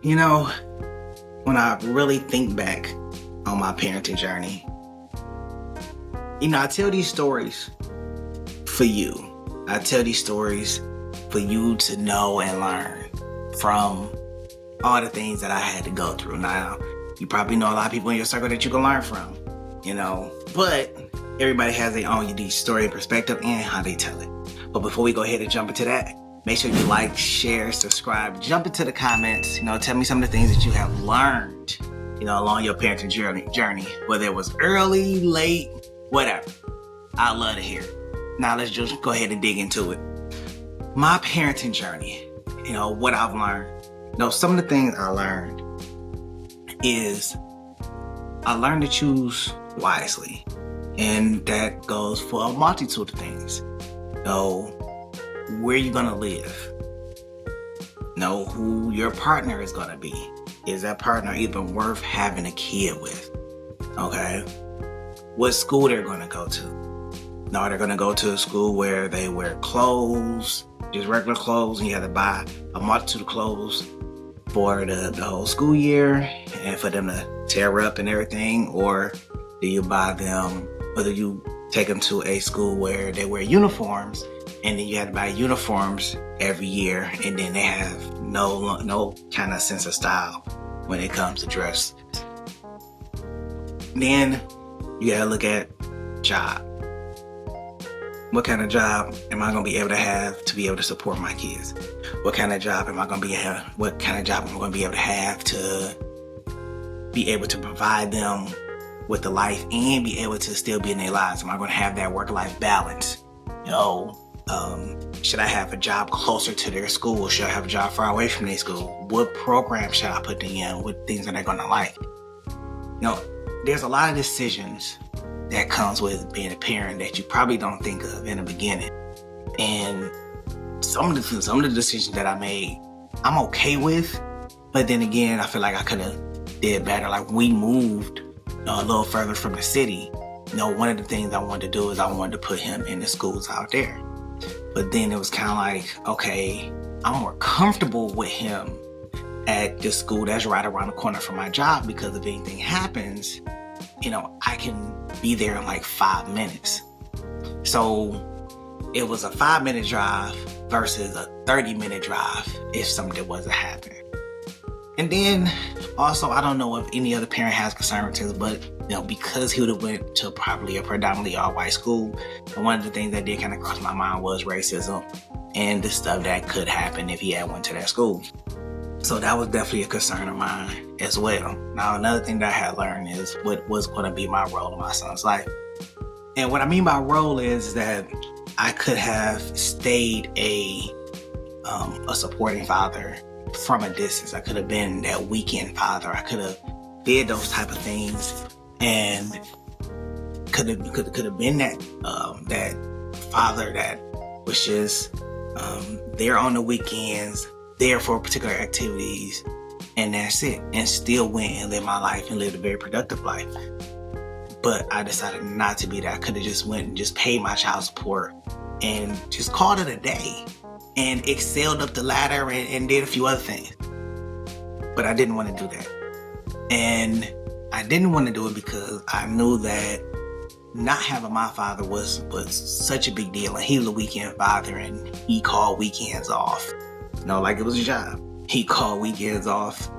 You know, when I really think back on my parenting journey, I tell these stories for you. I tell these stories for you to know and learn from all the things that I had to go through. Now, you probably know a lot of people in your circle that you can learn from, but everybody has their own unique story and perspective and how they tell it. But before we go ahead and jump into that, make sure you like, share, subscribe, jump into the comments, tell me some of the things that you have learned, along your parenting journey, whether it was early, late, whatever. I'd love to hear it. Now let's just go ahead and dig into it. My parenting journey, what I've learned. Some of the things I learned is I learned to choose wisely. And that goes for a multitude of things. Where you're gonna live. Know who your partner is gonna be. Is that partner even worth having a kid with? Okay. What school they're gonna go to. No, they're gonna go to a school where they wear clothes, just regular clothes, and you have to buy a multitude of clothes for the whole school year and for them to tear up and everything, or do you buy them, whether you take them to a school where they wear uniforms and then you have to buy uniforms every year and then they have no kind of sense of style when it comes to dress. Then you gotta look at job. What kind of job am I gonna be able to have to be able to support my kids? What kind of job am I gonna be able to have to be able to provide them with the life and be able to still be in their lives? Am I gonna have that work-life balance? Should I have a job closer to their school? Should I have a job far away from their school? What program should I put them in? What things are they gonna like? There's a lot of decisions that comes with being a parent that you probably don't think of in the beginning. And some of the decisions that I made, I'm okay with, but then again, I feel like I could have did better. Like we moved a little further from the city. One of the things I wanted to do is I wanted to put him in the schools out there. But then it was kind of like, okay, I'm more comfortable with him at this school that's right around the corner from my job, because if anything happens, I can be there in like 5 minutes. So it was a 5-minute drive versus a 30-minute drive if something was to happen. And then also, I don't know if any other parent has concerns, but because he would have went to probably a predominantly all-white school, and one of the things that did kind of cross my mind was racism and the stuff that could happen if he had went to that school. So that was definitely a concern of mine as well. Now, another thing that I had learned is what was going to be my role in my son's life. And what I mean by role is that I could have stayed a supporting father from a distance. I could have been that weekend father. I could have did those type of things and could have been that father that was just there on the weekends, there for particular activities, and that's it, and still went and lived my life and lived a very productive life. But I decided not to be that. I could have just went and just paid my child support and just called it a day and excelled up the ladder and did a few other things. But I didn't want to do that. And I didn't want to do it because I knew that not having my father was such a big deal. And he was a weekend father and he called weekends off. Like it was a job. He called weekends off.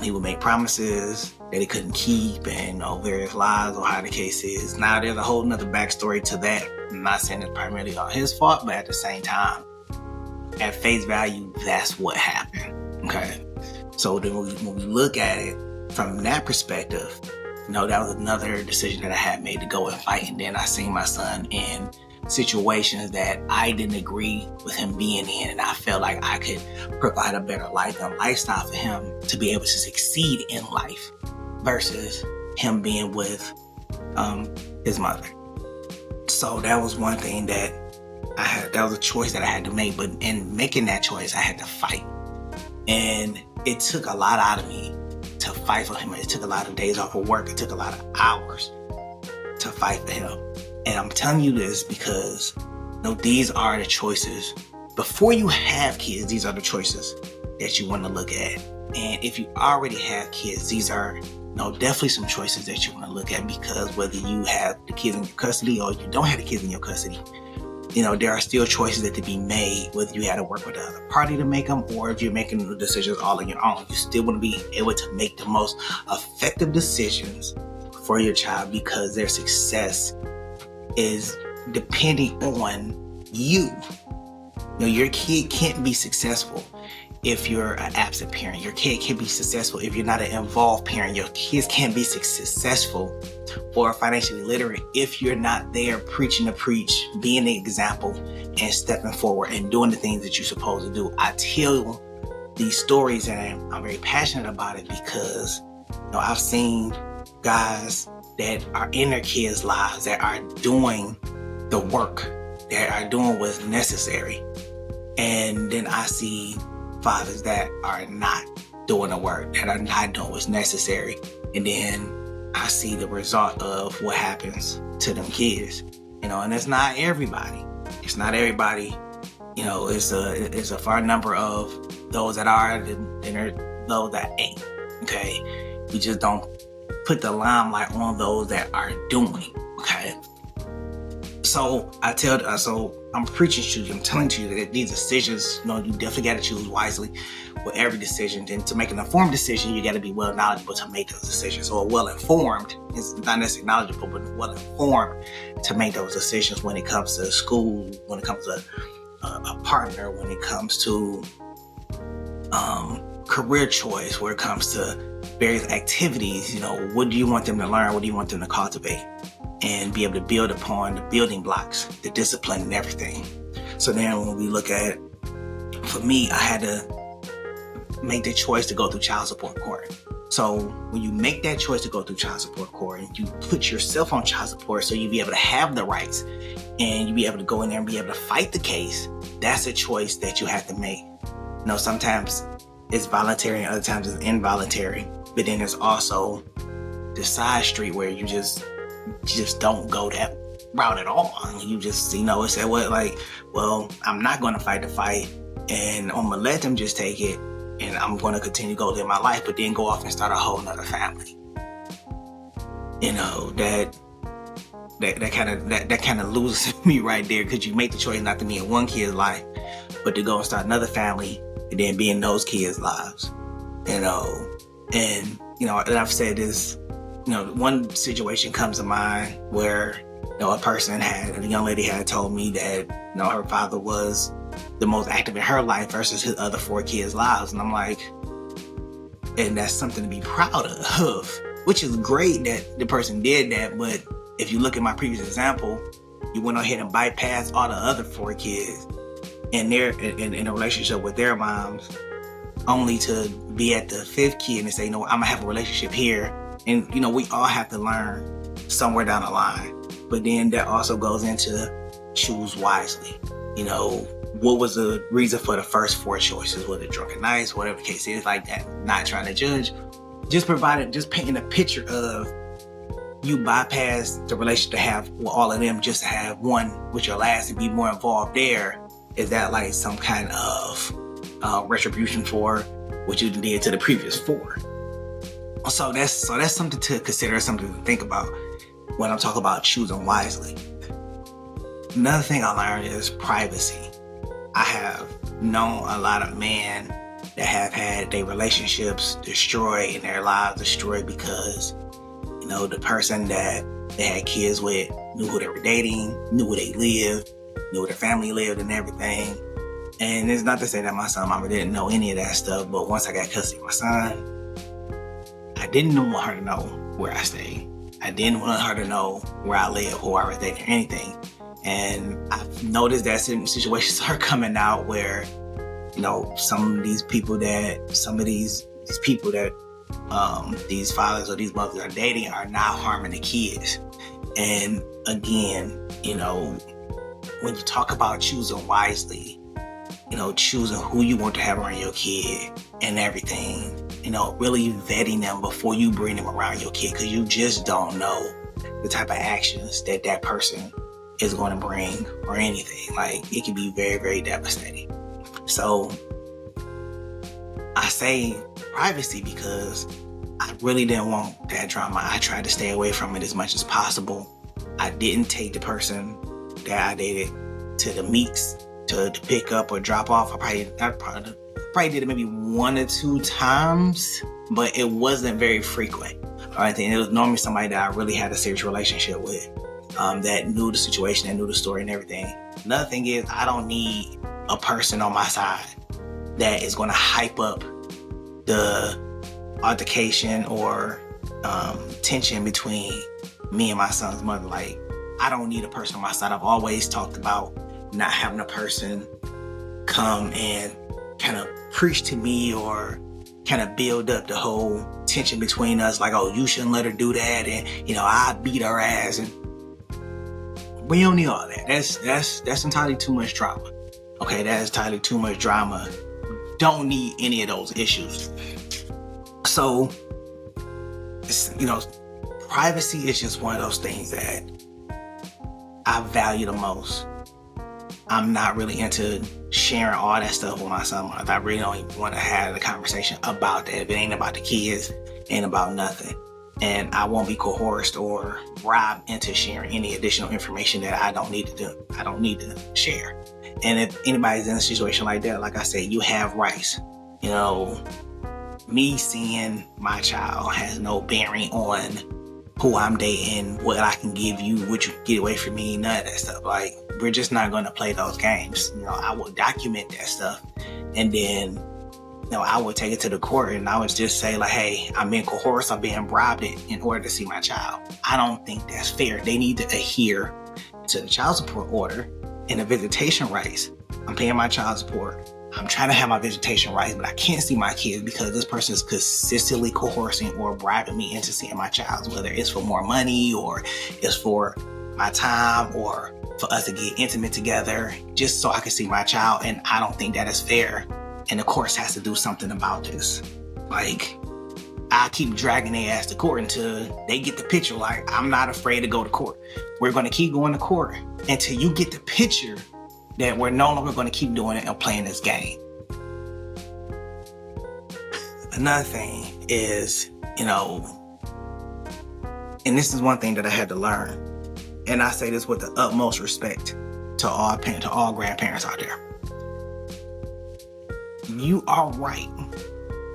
He would make promises that he couldn't keep and various lies or how the case is. Now there's a whole nother backstory to that. I'm not saying it's primarily all his fault, but at the same time, at face value, that's what happened. Okay. So then when we look at it from that perspective, that was another decision that I had made to go and fight. And then I seen my son in situations that I didn't agree with him being in, and I felt like I could provide a better life and lifestyle for him to be able to succeed in life versus him being with his mother. So that was one thing that that was a choice that I had to make, but in making that choice, I had to fight. And it took a lot out of me to fight for him. It took a lot of days off of work. It took a lot of hours to fight for him. And I'm telling you this because these are the choices. Before you have kids, these are the choices that you want to look at. And if you already have kids, these are definitely some choices that you want to look at, because whether you have the kids in your custody or you don't have the kids in your custody, there are still choices that to be made, whether you had to work with the other party to make them or if you're making the decisions all on your own. You still want to be able to make the most effective decisions for your child, because their success is depending on you. Your kid can't be successful if you're an absent parent. Your kid can't be successful if you're not an involved parent. Your kids can't be successful or financially literate if you're not there preaching to preach, being the example, and stepping forward and doing the things that you're supposed to do. I tell these stories and I'm very passionate about it because I've seen guys that are in their kids' lives that are doing the work, that are doing what's necessary. And then I see fathers that are not doing the work, that are not doing what's necessary. And then I see the result of what happens to them kids. And it's not everybody. It's not everybody. It's a far number of those that are, and there are those that ain't. Okay? We just don't put the limelight on those that are doing. Okay? So I'm preaching to you. I'm telling you that these decisions, you definitely got to choose wisely with every decision. And to make an informed decision, you got to be well knowledgeable to make those decisions, or well informed. It's not necessarily knowledgeable, but well informed to make those decisions when it comes to school, when it comes to a partner, when it comes to career choice, where it comes to various activities. What do you want them to learn? What do you want them to cultivate? And be able to build upon the building blocks, the discipline and everything. So then when we look at, for me, I had to make the choice to go through child support court. So when you make that choice to go through child support court and you put yourself on child support so you be able to have the rights and you be able to go in there and be able to fight the case, that's a choice that you have to make. Sometimes it's voluntary and other times it's involuntary. But then there's also the side street where you just don't go that route at all. You just, say, well, I'm not going to fight the fight and I'm going to let them just take it and I'm going to continue to go live my life, but then go off and start a whole nother family. That kind of loses me right there, because you make the choice not to be in one kid's life, but to go and start another family and then be in those kids' lives. And I've said this, one situation comes to mind where, a young lady had told me that, her father was the most active in her life versus his other 4 kids' lives. And I'm like, and that's something to be proud of, which is great that the person did that. But if you look at my previous example, you went ahead and bypassed all the other 4 kids and they're in a relationship with their moms, only to be at the 5th kid and say, I'm gonna have a relationship here. And, we all have to learn somewhere down the line. But then that also goes into choose wisely. What was the reason for the first 4 choices? Was it drunken nights? Whatever the case is, like that. Not trying to judge. Just painting a picture of you bypass the relationship to have with all of them just to have one with your last and be more involved there. Is that like some kind of retribution for what you did to the previous 4? So that's something to consider, something to think about when I'm talking about choosing wisely. Another thing I learned is privacy. I have known a lot of men that have had their relationships destroyed and their lives destroyed because, the person that they had kids with knew who they were dating, knew where they lived, knew where their family lived and everything. And it's not to say that my son mama didn't know any of that stuff, but once I got custody of my son, I didn't want her to know where I stayed. I didn't want her to know where I live, who I was dating, or anything. And I've noticed that certain situations are coming out where, some of these these fathers or these mothers are dating are not harming the kids. And again, when you talk about choosing wisely, choosing who you want to have around your kid and everything, really vetting them before you bring them around your kid, because you just don't know the type of actions that person is going to bring or anything. Like, it can be very, very devastating. So I say privacy because I really didn't want that drama. I tried to stay away from it as much as possible. I didn't take the person that I dated to the meets to pick up or drop off. I probably did it maybe 1 or 2 times, but it wasn't very frequent. I think it was normally somebody that I really had a serious relationship with, that knew the situation, that knew the story and everything. Another thing is, I don't need a person on my side that is going to hype up the altercation or tension between me and my son's mother. Like, I don't need a person on my side. I've always talked about not having a person come and kind of preach to me or kind of build up the whole tension between us, like, oh, you shouldn't let her do that, and I beat her ass, and we don't need all that. That's entirely too much drama. Okay, that is entirely too much drama. Don't need any of those issues. So, privacy is just one of those things that I value the most. I'm not really into sharing all that stuff with my son. I really don't even want to have a conversation about that. If it ain't about the kids, it ain't about nothing. And I won't be coerced or bribed into sharing any additional information that I don't need to do. I don't need to share. And if anybody's in a situation like that, like I said, you have rights. Me seeing my child has no bearing on who I'm dating, what I can give you, what you can get away from me, none of that stuff. Like, we're just not going to play those games. I will document that stuff, and then I would take it to the court, and I would just say, like, hey, I'm being coerced, I'm being bribed in order to see my child. I don't think that's fair. They need to adhere to the child support order and the visitation rights. I'm paying my child support. I'm trying to have my visitation rights, but I can't see my kids because this person is consistently coercing or bribing me into seeing my child, whether it's for more money or it's for my time or for us to get intimate together just so I can see my child. And I don't think that is fair. And the courts has to do something about this. Like, I keep dragging their ass to court until they get the picture. Like, I'm not afraid to go to court. We're going to keep going to court until you get the picture that we're no longer going to keep doing it and playing this game. Another thing is, and this is one thing that I had to learn, and I say this with the utmost respect to all parents, to all grandparents out there. You are right.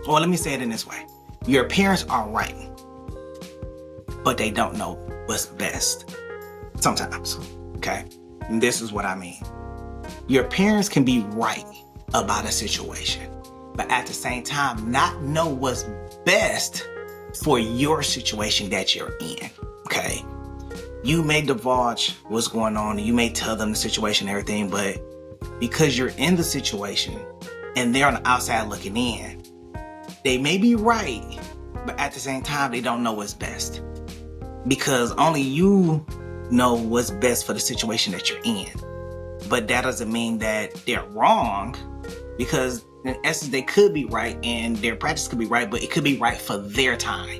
Well, let me say it in this way. Your parents are right, but they don't know what's best sometimes, okay? And this is what I mean. Your parents can be right about a situation, but at the same time, not know what's best for your situation that you're in, okay? You may divulge what's going on, and you may tell them the situation and everything, but because you're in the situation and they're on the outside looking in, they may be right, but at the same time, they don't know what's best. Because only you know what's best for the situation that you're in. But that doesn't mean that they're wrong, because in essence, they could be right and their practice could be right, but it could be right for their time.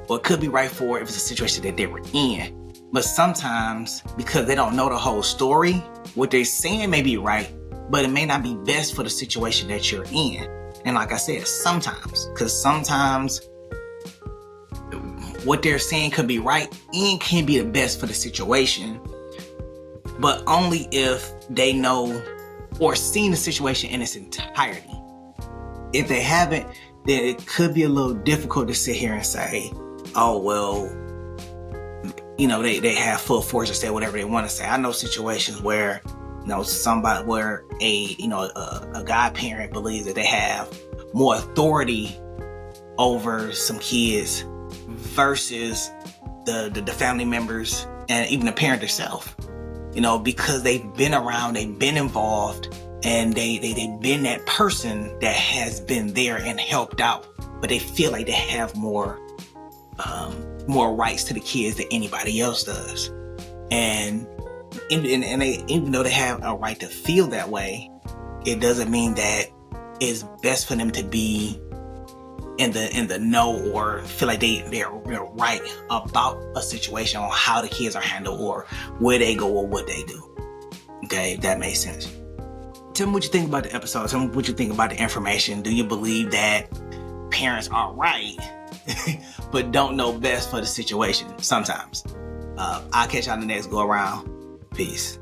Or it could be right for if it's a situation that they were in. But sometimes, because they don't know the whole story, what they're saying may be right, but it may not be best for the situation that you're in. And like I said, sometimes, because sometimes what they're saying could be right and can be the best for the situation, but only if they know or seen the situation in its entirety. If they haven't, then it could be a little difficult to sit here and say, oh, well, they have full force to say whatever they want to say. I know situations where, somebody, where a godparent believes that they have more authority over some kids versus the family members and even the parent itself. Because they've been around, they've been involved, and they've been that person that has been there and helped out, but they feel like they have more rights to the kids than anybody else does. And even though they have a right to feel that way, it doesn't mean that it's best for them to be in the know or feel like they're right about a situation on how the kids are handled or where they go or what they do. Okay, if that makes sense. tell me what you think about the episode. Tell me what you think about the information. Do you believe that parents are right, but don't know best for the situation sometimes? I'll catch y'all in the next go around. Peace.